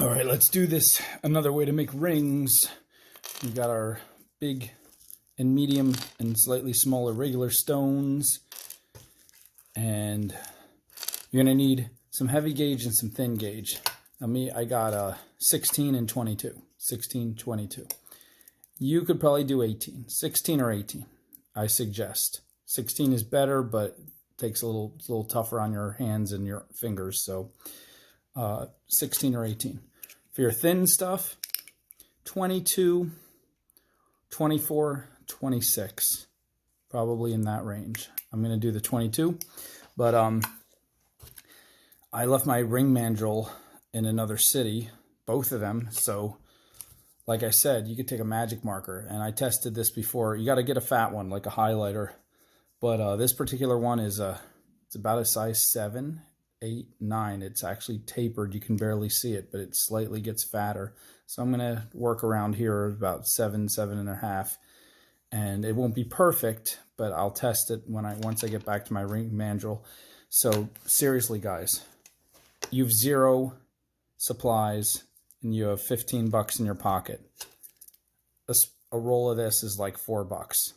All right, let's do this another way to make rings. We've got our big and medium and slightly smaller regular stones. And you're gonna need some heavy gauge and some thin gauge. Now I got a 16 and 22, 16, 22. You could probably do 18, 16 or 18, I suggest. 16 is better, but takes a little tougher on your hands and your fingers. So 16 or 18. For your thin stuff, 22, 24, 26, probably in that range. I'm going to do the 22, but I left my ring mandrel in another city, both of them. So like I said, you could take a magic marker, and I tested this before. You got to get a fat one, like a highlighter. But this particular one is it's about a size 7, 8, 9. It's actually tapered. You can barely see it, but it slightly gets fatter. So I'm going to work around here about 7, 7.5. And it won't be perfect, but I'll test it once I get back to my ring mandrel. So seriously, guys, you've 0 supplies and you have 15 bucks in your pocket. A roll of this is like $4.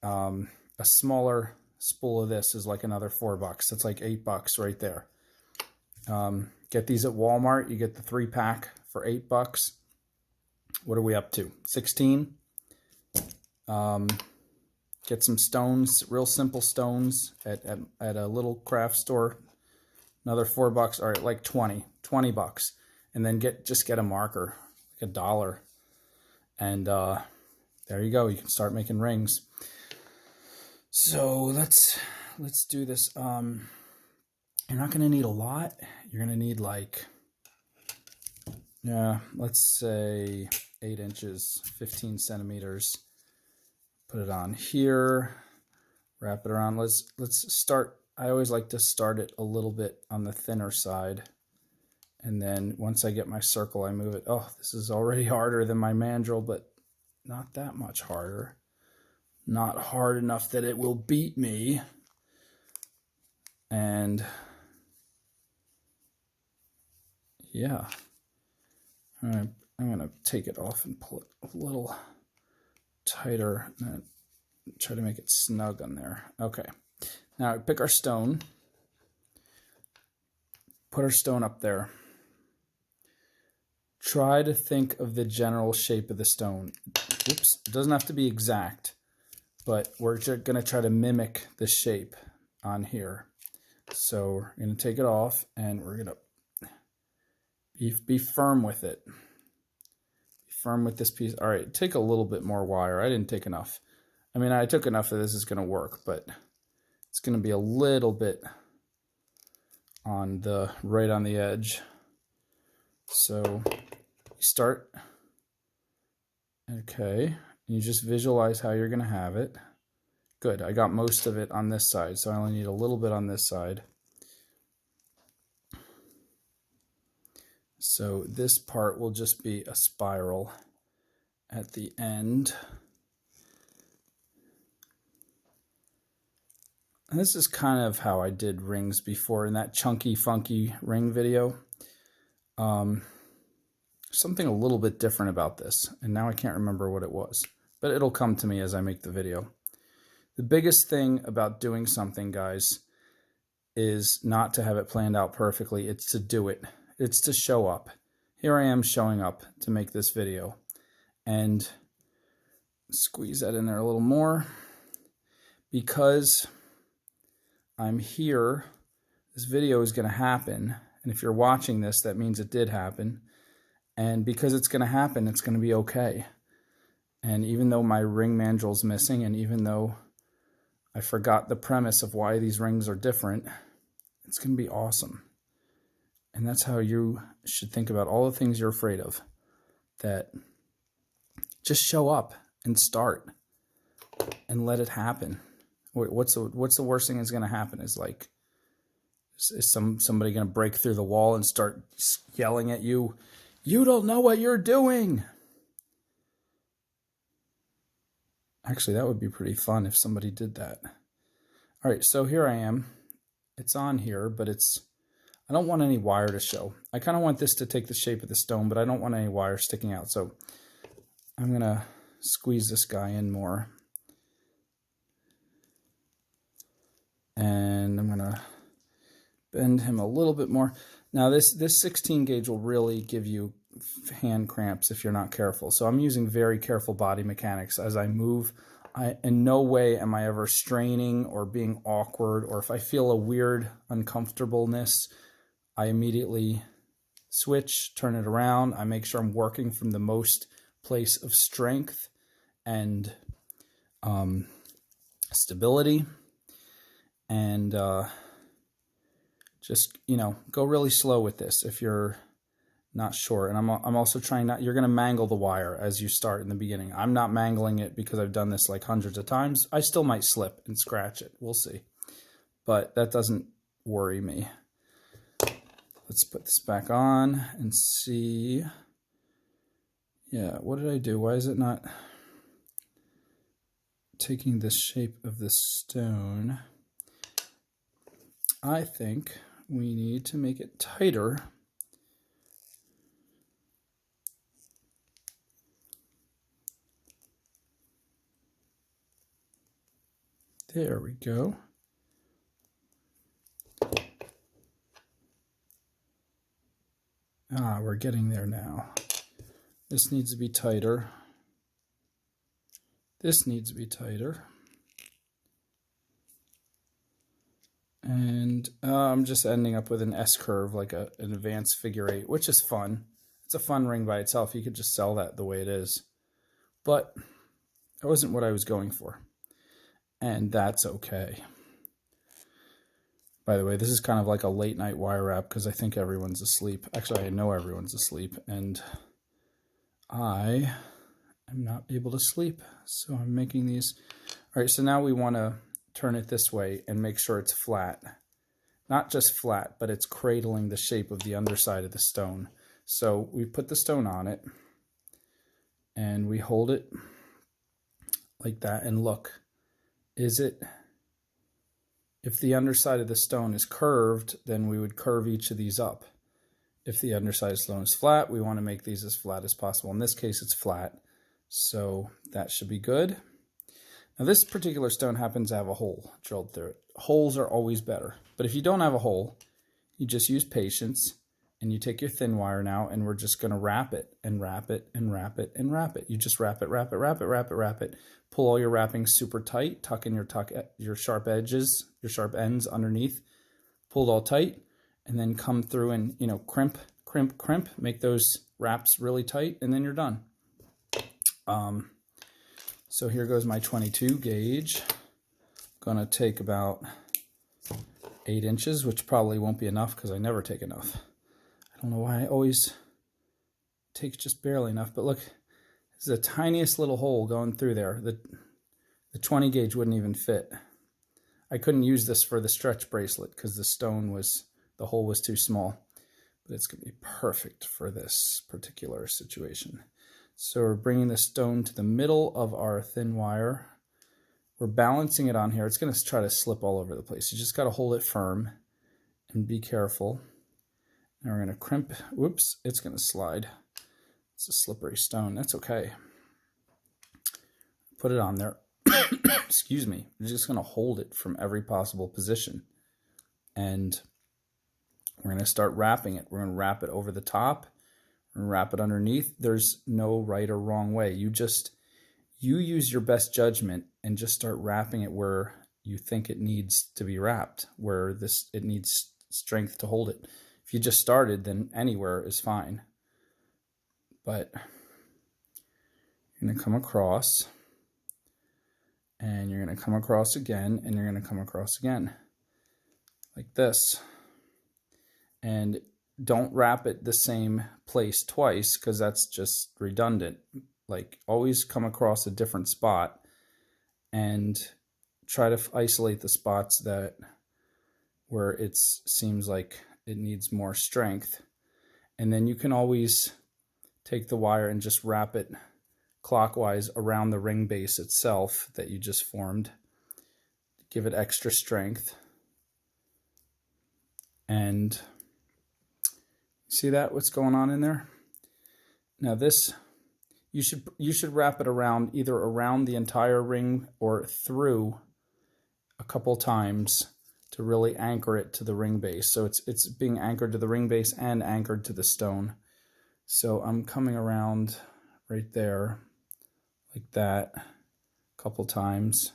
A smaller spool of this is like another $4. That's like $8 right there. Get these at Walmart. You get the 3-pack for $8. What are we up to? 16. Get some stones, real simple stones at a little craft store. Another $4. All right, like 20 bucks. And then just get a marker, like $1. And there you go. You can start making rings. So let's do this. You're not going to need a lot. You're going to need like, let's say 8 inches, 15 centimeters. Put it on here, wrap it around. Let's start. I always like to start it a little bit on the thinner side. And then once I get my circle, I move it. Oh, this is already harder than my mandrel, but not that much harder. Not hard enough that it will beat me. And yeah. All right, I'm going to take it off and pull it a little tighter and try to make it snug on there. Okay. Now pick our stone. Put our stone up there. Try to think of the general shape of the stone. Oops, it doesn't have to be exact, but we're going to try to mimic the shape on here. So we're going to take it off and we're going to be firm with it. Be firm with this piece. All right, take a little bit more wire. I didn't take enough. I mean, I took enough that this is going to work, but it's going to be a little bit on right on the edge. So you start, okay, you just visualize how you're going to have it. Good, I got most of it on this side, so I only need a little bit on this side. So this part will just be a spiral at the end. And this is kind of how I did rings before in that chunky, funky ring video. Something a little bit different about this, and now I can't remember what it was, but it'll come to me as I make the video. The biggest thing about doing something, guys, is not to have it planned out perfectly. It's to do it. It's to show up. Here I am showing up to make this video, and squeeze that in there a little more. Because I'm here, this video is going to happen, and if you're watching this, that means it did happen. And because it's going to happen, it's going to be okay. And even though my ring mandrel's missing, and even though I forgot the premise of why these rings are different, it's going to be awesome. And that's how you should think about all the things you're afraid of. That just show up and start and let it happen. What's the worst thing that's going to happen is like, is somebody going to break through the wall and start yelling at you, "You don't know what you're doing." Actually, that would be pretty fun if somebody did that. All right, so here I am. It's on here, but I don't want any wire to show. I kind of want this to take the shape of the stone, but I don't want any wire sticking out. So I'm going to squeeze this guy in more. And I'm going to bend him a little bit more. Now this 16 gauge will really give you hand cramps if you're not careful. So I'm using very careful body mechanics as I move. In no way am I ever straining or being awkward, or if I feel a weird uncomfortableness, I immediately switch, turn it around. I make sure I'm working from the most place of strength and stability, and just, you know, go really slow with this if you're not sure. And I'm also trying not, you're going to mangle the wire as you start in the beginning. I'm not mangling it because I've done this like hundreds of times. I still might slip and scratch it. We'll see. But that doesn't worry me. Let's put this back on and see. Yeah, what did I do? Why is it not taking the shape of the stone? I think we need to make it tighter. There we go. Ah, we're getting there now. This needs to be tighter. This needs to be tighter. And I'm just ending up with an S-curve, like an advanced figure 8, which is fun. It's a fun ring by itself. You could just sell that the way it is. But that wasn't what I was going for. And that's okay. By the way, this is kind of like a late night wire wrap because I think everyone's asleep. Actually, I know everyone's asleep, and I am not able to sleep. So I'm making these. All right, so now we want to turn it this way and make sure it's flat. Not just flat, but it's cradling the shape of the underside of the stone. So we put the stone on it, and we hold it like that, and look, is it... If the underside of the stone is curved, then we would curve each of these up. If the underside of the stone is flat, we want to make these as flat as possible. In this case, it's flat, so that should be good. Now, this particular stone happens to have a hole drilled through it. Holes are always better. But if you don't have a hole, you just use patience, and you take your thin wire now, and we're just going to wrap it, and wrap it, and wrap it, and wrap it. You just wrap it, wrap it, wrap it, wrap it, wrap it. Pull all your wrappings super tight. Tuck in your sharp edges, your sharp ends underneath. Pull it all tight, and then come through and, you know, crimp, crimp, crimp. Make those wraps really tight, and then you're done. So here goes my 22 gauge. Gonna take about 8 inches, which probably won't be enough because I never take enough. I don't know why I always take just barely enough, but look. This is the tiniest little hole going through there. The 20 gauge wouldn't even fit. I couldn't use this for the stretch bracelet because the hole was too small. But it's going to be perfect for this particular situation. So we're bringing the stone to the middle of our thin wire. We're balancing it on here. It's going to try to slip all over the place. You just got to hold it firm and be careful. Now we're going to crimp. Whoops, it's going to slide. It's a slippery stone. That's okay. Put it on there. Excuse me. We're just going to hold it from every possible position. And we're going to start wrapping it. We're going to wrap it over the top. We're going to wrap it underneath. There's no right or wrong way. You use your best judgment and just start wrapping it where you think it needs to be wrapped, where it needs strength to hold it. If you just started, then anywhere is fine. But you're going to come across, and you're going to come across again, and you're going to come across again, like this. And don't wrap it the same place twice, because that's just redundant. Like, always come across a different spot, and try to isolate the spots where it seems like it needs more strength. And then you can always take the wire and just wrap it clockwise around the ring base itself that you just formed. Give it extra strength. And See that, what's going on in there? Now this, you should wrap it around, either around the entire ring or through a couple times to really anchor it to the ring base. So it's being anchored to the ring base and anchored to the stone. So I'm coming around right there like that a couple times.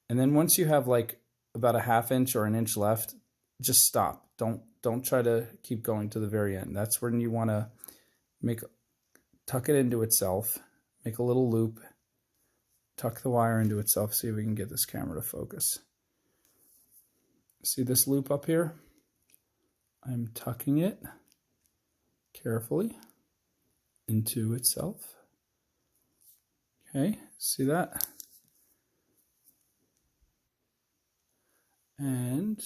And then once you have like about a ½ inch or an inch left, just stop. Don't try to keep going to the very end. That's when you want to tuck it into itself, make a little loop, tuck the wire into itself. See if we can get this camera to focus. See this loop up here? I'm tucking it carefully into itself. Okay, see that? And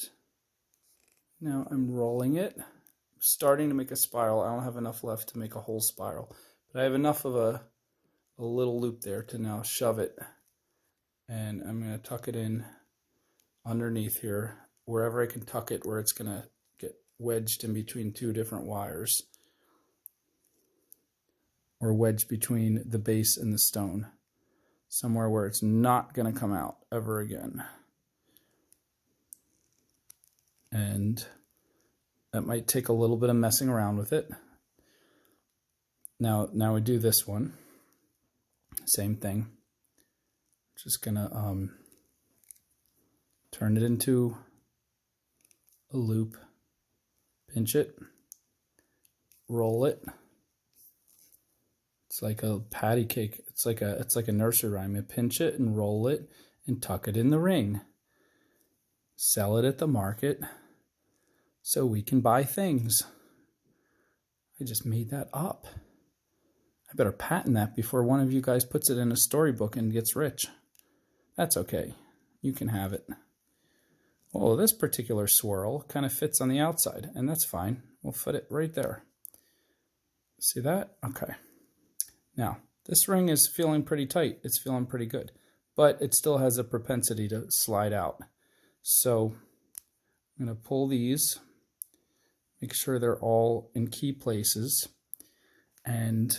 now I'm rolling it, starting to make a spiral. I don't have enough left to make a whole spiral, but I have enough of a little loop there to now shove it. And I'm going to tuck it in underneath here, wherever I can tuck it, where it's going to get wedged in between two different wires, or wedged between the base and the stone, somewhere where it's not going to come out ever again. And that might take a little bit of messing around with it. Now we do this one. Same thing. Just gonna turn it into a loop, pinch it, roll it. It's like a patty cake. It's like a nursery rhyme. You pinch it and roll it and tuck it in the ring. Sell it at the market so we can buy things. I just made that up. I better patent that before one of you guys puts it in a storybook and gets rich. That's okay. You can have it. Well, this particular swirl kind of fits on the outside, and that's fine. We'll fit it right there. See that? Okay. Now, this ring is feeling pretty tight. It's feeling pretty good, but it still has a propensity to slide out. So I'm going to pull these, make sure they're all in key places, and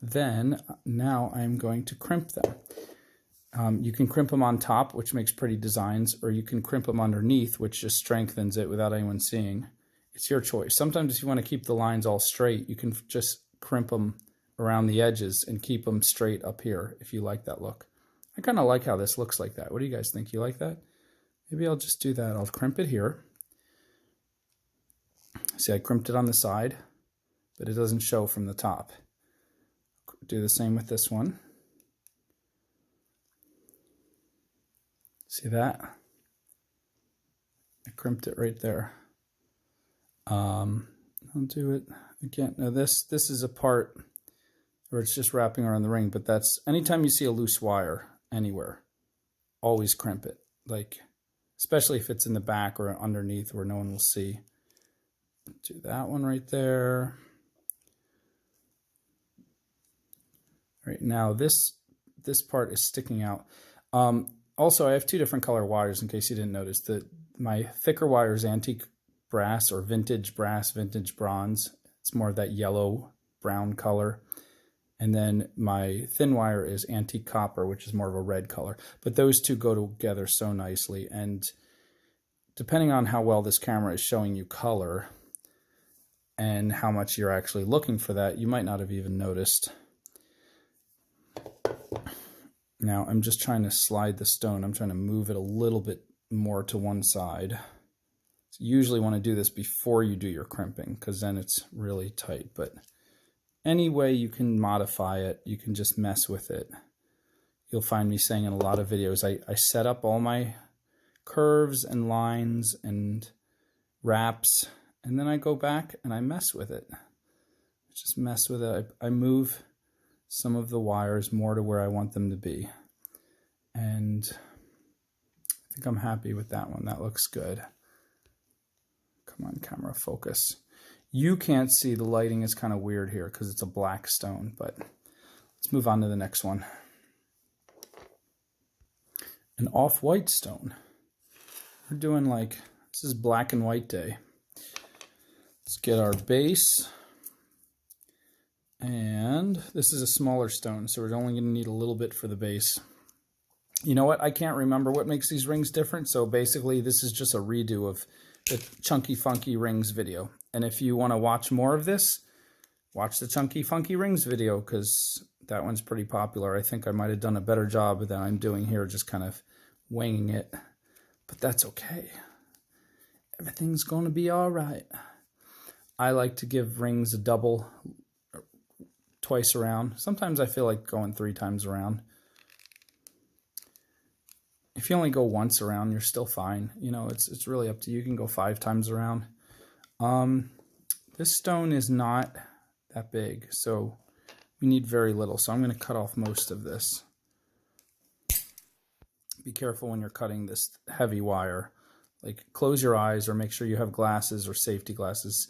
then now I'm going to crimp them. You can crimp them on top, which makes pretty designs, or you can crimp them underneath, which just strengthens it without anyone seeing. It's your choice. Sometimes if you want to keep the lines all straight, you can just crimp them around the edges and keep them straight up here if you like that look. I kind of like how this looks like that. What do you guys think? You like that? Maybe I'll just do that. I'll crimp it here. See, I crimped it on the side, but it doesn't show from the top. Do the same with this one. See that? I crimped it right there. I'll do it again. Now this is a part where it's just wrapping around the ring, but that's anytime you see a loose wire anywhere, always crimp it. Like, especially if it's in the back or underneath where no one will see. Do that one right there. Right now, this part is sticking out. Also, I have two different color wires in case you didn't notice. My thicker wire is antique brass or vintage brass, vintage bronze. It's more of that yellow brown color. And then my thin wire is antique copper, which is more of a red color. But those two go together so nicely. And depending on how well this camera is showing you color and how much you're actually looking for that, you might not have even noticed. Now I'm just trying to slide the stone. I'm trying to move it a little bit more to one side. So you usually want to do this before you do your crimping because then it's really tight. But any way you can modify it, you can just mess with it. You'll find me saying in a lot of videos, I set up all my curves and lines and wraps, and then I go back and I mess with it. Just mess with it. I move some of the wires more to where I want them to be. And I think I'm happy with that one. That looks good. Come on, camera, focus. You can't see, the lighting is kind of weird here because it's a black stone, but let's move on to the next one. An off-white stone. We're doing like, this is black and white day. Let's get our base. And this is a smaller stone, so we're only going to need a little bit for the base. You know what? I can't remember what makes these rings different, so basically this is just a redo of the Chunky Funky Rings video. And if you want to watch more of this, watch the Chunky Funky Rings video, because that one's pretty popular. I think I might have done a better job than I'm doing here, just kind of winging it. But that's okay. Everything's going to be all right. I like to give rings a double twice around. Sometimes I feel like going 3 times around. If you only go once around, you're still fine. You know, it's really up to you. You can go 5 times around. This stone is not that big, so we need very little. So I'm going to cut off most of this. Be careful when you're cutting this heavy wire. Like, close your eyes or make sure you have glasses or safety glasses,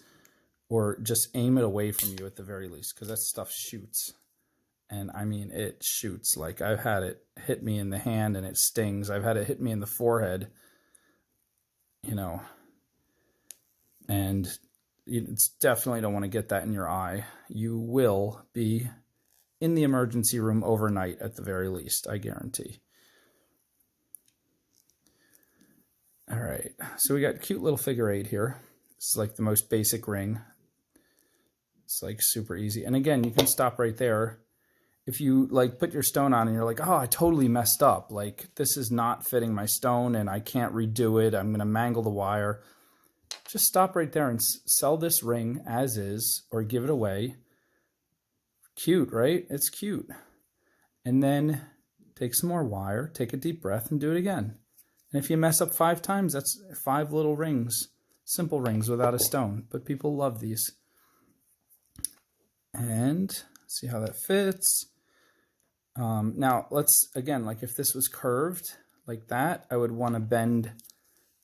or just aim it away from you at the very least, because that stuff shoots. And I mean, it shoots. Like, I've had it hit me in the hand and it stings. I've had it hit me in the forehead, you know, and you definitely don't want to get that in your eye. You will be in the emergency room overnight at the very least, I guarantee. All right, so we got a cute little figure 8 here. This is like the most basic ring. It's like super easy. And again, you can stop right there. If you like put your stone on and you're like, oh, I totally messed up. Like, this is not fitting my stone and I can't redo it. I'm going to mangle the wire. Just stop right there and sell this ring as is, or give it away. Cute, right? It's cute. And then take some more wire, take a deep breath, and do it again. And if you mess up 5 times, that's 5 little rings, simple rings without a stone. But people love these. And see how that fits. Now, let's, again, like if this was curved like that, I would want to bend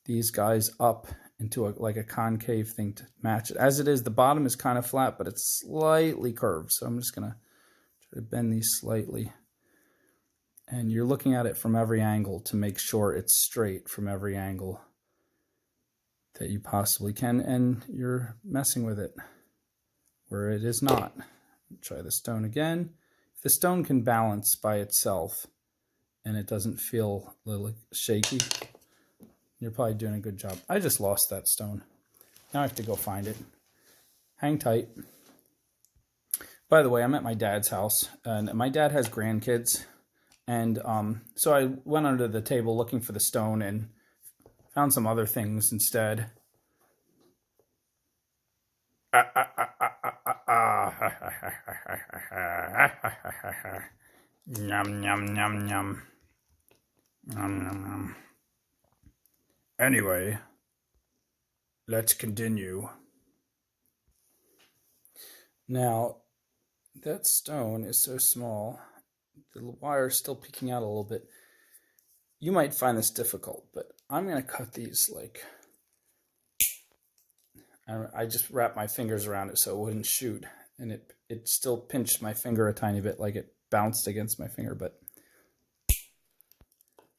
these guys up into like a concave thing to match it. As it is, the bottom is kind of flat, but it's slightly curved. So I'm just going to try to bend these slightly. And you're looking at it from every angle to make sure it's straight from every angle that you possibly can. And you're messing with it where it is not. Try the stone again. If the stone can balance by itself and it doesn't feel a little shaky, you're probably doing a good job. I just lost that stone. Now I have to go find it. Hang tight. By the way, I'm at my dad's house, and my dad has grandkids. And so I went under the table looking for the stone and found some other things instead. Yum, yum, yum, yum. Anyway, let's continue. Now, that stone is so small, the wire is still peeking out a little bit. You might find this difficult, but I'm going to cut these like... I just wrapped my fingers around it so it wouldn't shoot. And it still pinched my finger a tiny bit, like it bounced against my finger, but...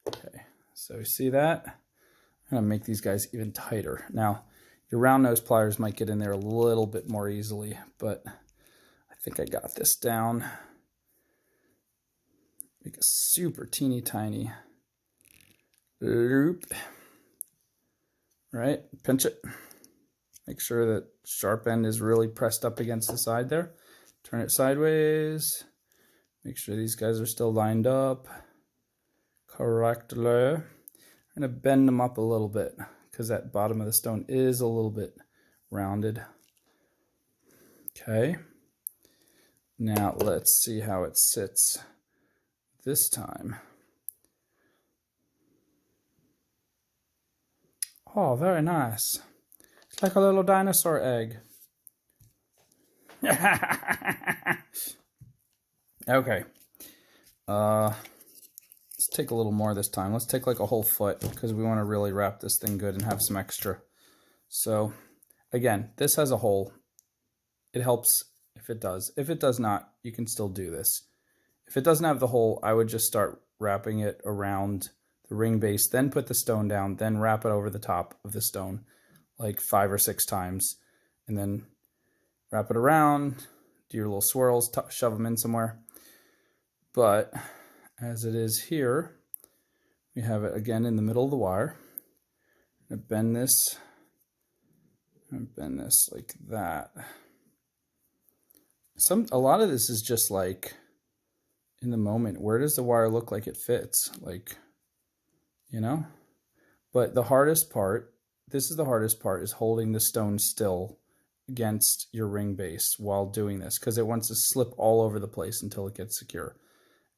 Okay, so you see that? I'm going to make these guys even tighter. Now, your round nose pliers might get in there a little bit more easily, but I think I got this down. Make a super teeny tiny loop. Right, pinch it. Make sure that sharp end is really pressed up against the side there. Turn it sideways. Make sure these guys are still lined up correctly. I'm going to bend them up a little bit because that bottom of the stone is a little bit rounded. Okay. Now let's see how it sits this time. Oh, very nice. It's like a little dinosaur egg. Okay. Let's take a little more this time. Let's take like a whole foot because we want to really wrap this thing good and have some extra. So, again, this has a hole. It helps if it does. If it does not, you can still do this. If it doesn't have the hole, I would just start wrapping it around the ring base, then put the stone down, then wrap it over the top of the stone like 5 or 6 times, and then wrap it around, do your little swirls, shove them in somewhere. But as it is here, we have it again in the middle of the wire. I'm gonna bend this like that. A lot of this is just like in the moment. Where does the wire look like it fits? Like, you know? But the hardest part, this is the hardest part, is holding the stone still against your ring base while doing this, because it wants to slip all over the place until it gets secure.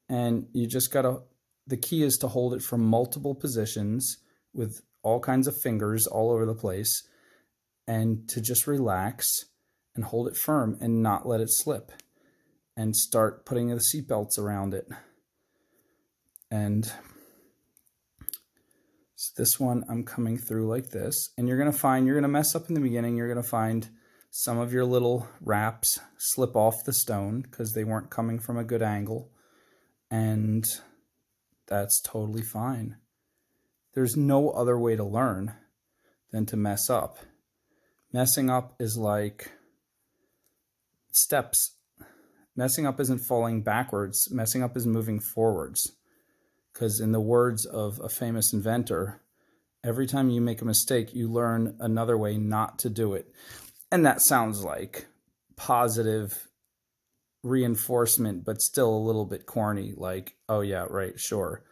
And you just gotta, the key is to hold it from multiple positions with all kinds of fingers all over the place, and to just relax and hold it firm and not let it slip, and start putting the seatbelts around it. And so this one, I'm coming through like this, and you're gonna mess up in the beginning. You're gonna find some of your little wraps slip off the stone because they weren't coming from a good angle, and that's totally fine. There's no other way to learn than to mess up. Messing up is like steps. Messing up isn't falling backwards. Messing up is moving forwards. Because in the words of a famous inventor, every time you make a mistake, you learn another way not to do it. And that sounds like positive reinforcement, but still a little bit corny, like, oh yeah, right, sure.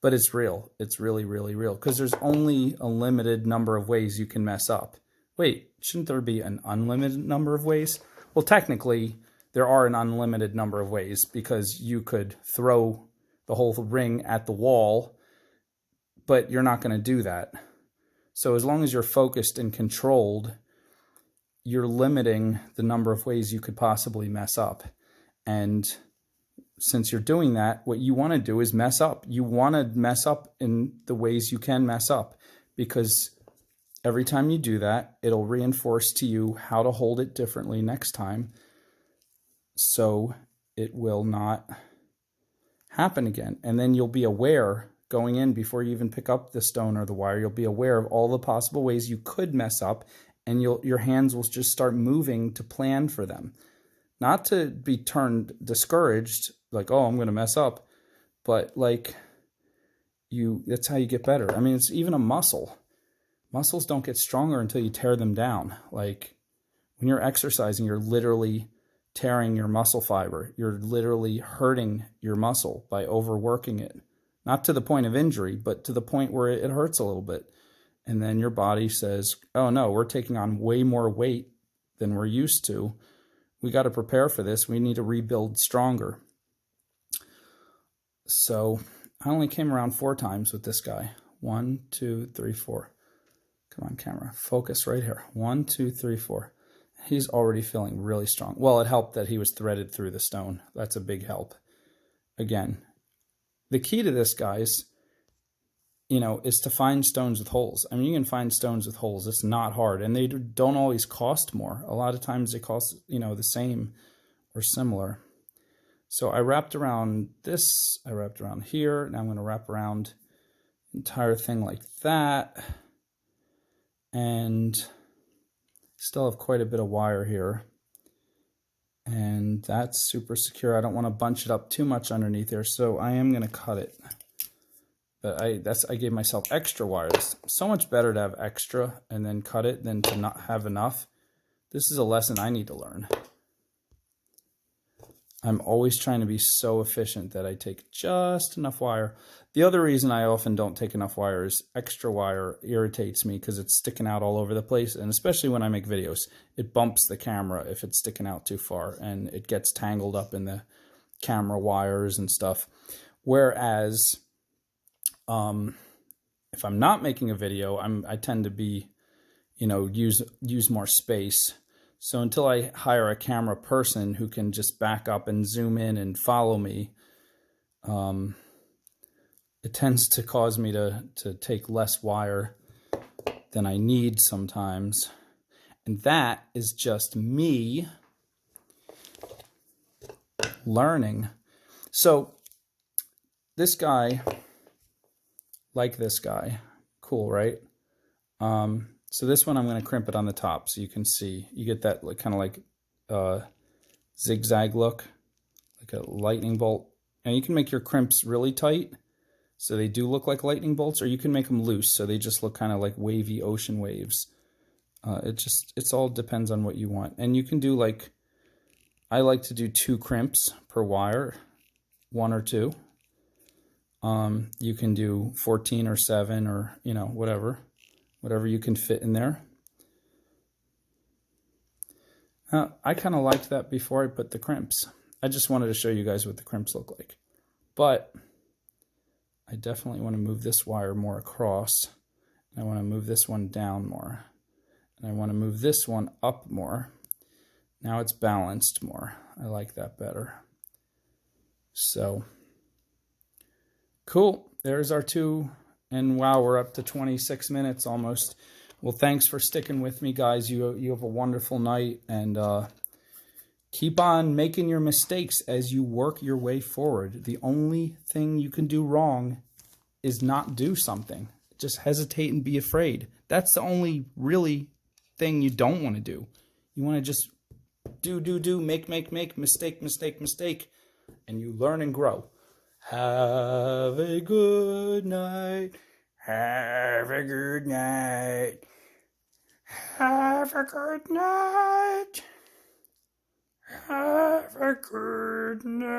But it's real. It's really, really real. Because there's only a limited number of ways you can mess up. Wait, shouldn't there be an unlimited number of ways? Well, technically, there are an unlimited number of ways, because you could throw the whole ring at the wall, but you're not going to do that. So as long as you're focused and controlled, you're limiting the number of ways you could possibly mess up. And since you're doing that, what you want to do is mess up. You want to mess up in the ways you can mess up, because every time you do that, it'll reinforce to you how to hold it differently next time, so it will not happen again. And then you'll be aware going in, before you even pick up the stone or the wire, you'll be aware of all the possible ways you could mess up, and your hands will just start moving to plan for them. Not to be turned discouraged, like, oh, I'm going to mess up, but like that's how you get better. I mean, it's even a muscle. Muscles don't get stronger until you tear them down. Like when you're exercising, you're literally tearing your muscle fiber. You're literally hurting your muscle by overworking it. Not to the point of injury, but to the point where it hurts a little bit. And then your body says, oh no, we're taking on way more weight than we're used to. We got to prepare for this. We need to rebuild stronger. So I only came around 4 times with this guy. 1, 2, 3, 4. Come on, camera. Focus right here. 1, 2, 3, 4. He's already feeling really strong. Well, it helped that he was threaded through the stone. That's a big help. Again, the key to this, guys, is to find stones with holes. I mean, you can find stones with holes. It's not hard. And they don't always cost more. A lot of times they cost, the same or similar. So I wrapped around this. I wrapped around here. Now I'm going to wrap around the entire thing like that. And still have quite a bit of wire here. And that's super secure. I don't want to bunch it up too much underneath there, so I am going to cut it. But I gave myself extra wire. It's so much better to have extra and then cut it than to not have enough. This is a lesson I need to learn. I'm always trying to be so efficient that I take just enough wire. The other reason I often don't take enough wire is extra wire irritates me because it's sticking out all over the place. And especially when I make videos, it bumps the camera if it's sticking out too far, and it gets tangled up in the camera wires and stuff. Whereas if I'm not making a video, I tend to be, use more space. So until I hire a camera person who can just back up and zoom in and follow me, it tends to cause me to take less wire than I need sometimes. And that is just me learning. So this guy, like this guy, cool, right? So this one I'm going to crimp it on the top so you can see. You get that like, kind of like zigzag look, like a lightning bolt. And you can make your crimps really tight so they do look like lightning bolts, or you can make them loose so they just look kind of like wavy ocean waves. It's all depends on what you want. And you can do like, I like to do 2 crimps per wire, 1 or 2. You can do 14 or 7 or, you know, whatever you can fit in there. I kind of liked that before I put the crimps. I just wanted to show you guys what the crimps look like. But I definitely want to move this wire more across. And I want to move this one down more. And I want to move this one up more. Now it's balanced more. I like that better. So, cool. There's our 2. And wow, we're up to 26 minutes almost. Well, thanks for sticking with me, guys. You have a wonderful night. And keep on making your mistakes as you work your way forward. The only thing you can do wrong is not do something. Just hesitate and be afraid. That's the only really thing you don't want to do. You want to just do, make, mistake, and you learn and grow. Have a good night. Have a good night. Have a good night. Have a good night.